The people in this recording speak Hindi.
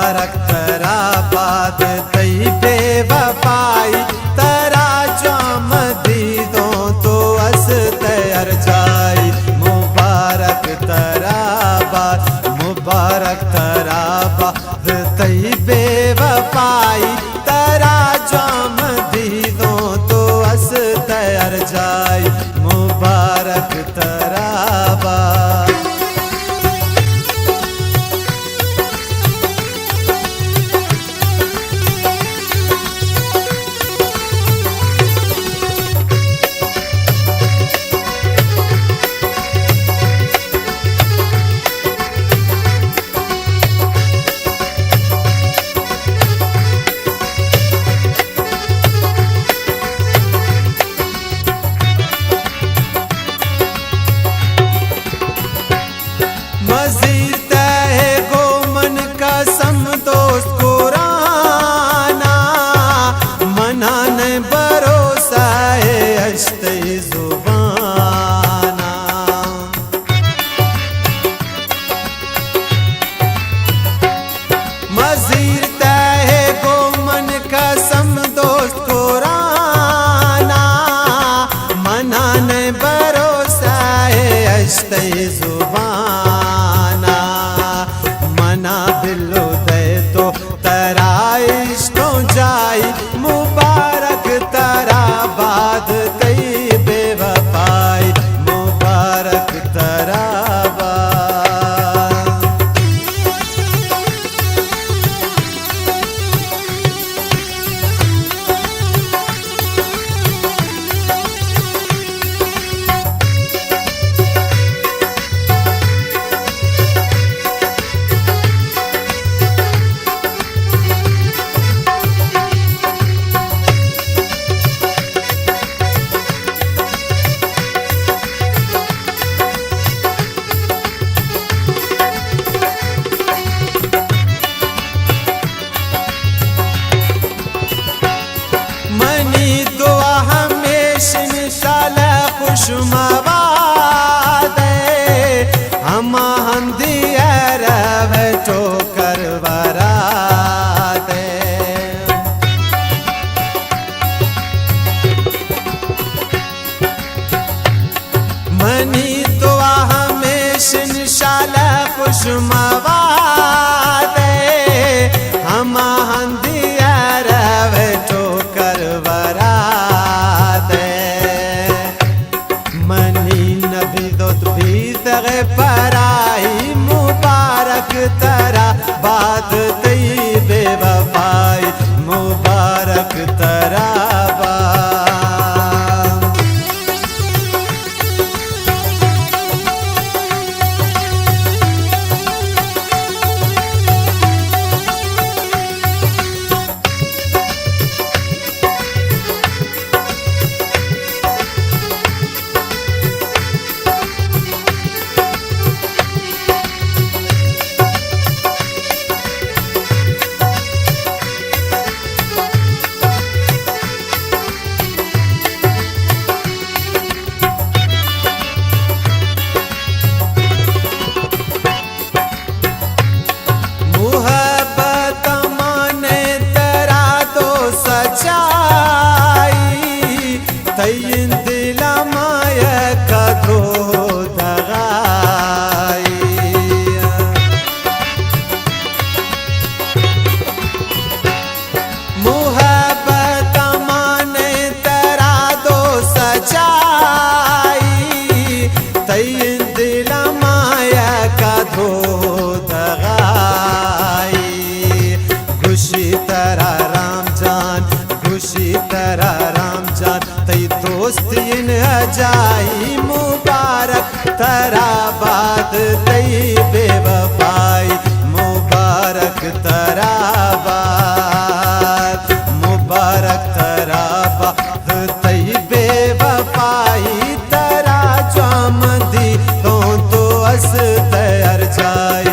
मुबारक तरा बाद तई बेवफाई तरा जामदी दो तो अस तैर जाई। मुबारक तरा बाद मुबारक तरा बाद तई बेवफाई तरा जामदी दो तो अस तैर जाई। मुबारक तरा बाद मज़ीर तहे गो मन कसम दोस्त कुराना मना न भरोसा है अश्ते जुबाना। मज़ीर तहे गो मन कसम दोस्त कुराना मना न भरोसा है अश्ते जुबाना। मना बिलो दे तो तराइश तो जाई। मुबारक तरा बाद तई बेवफाई। मुबारक तरा बाद मनी दुआ हमेशा इंशाल्लाह खुशमवाद हम हंदी रव ठोकर वरात। मनी दुआ हमेशा इंशाल्लाह खुशमवाद हम हंदी रव ठोकर वरात। मनी नबी दोत भी तगे पराई। मुबारक तरा बाद तई बेवफाई। मुबारक तरा बाद तय्यन दिला माया का दो दगाई। मुहब्बत माने तेरा दो सजाई। तय्यन दिला माया का दो दगाई। खुशी तेरा राम जान खुशी तेरा राम जान तई दोस्त इन अजाई। मुबारक तरा बाद तई बेवफाई। मुबारक तरा बाद मुबारक तरा बाद तई बेवफाई। तरा जामदी तो अस तैर जाई।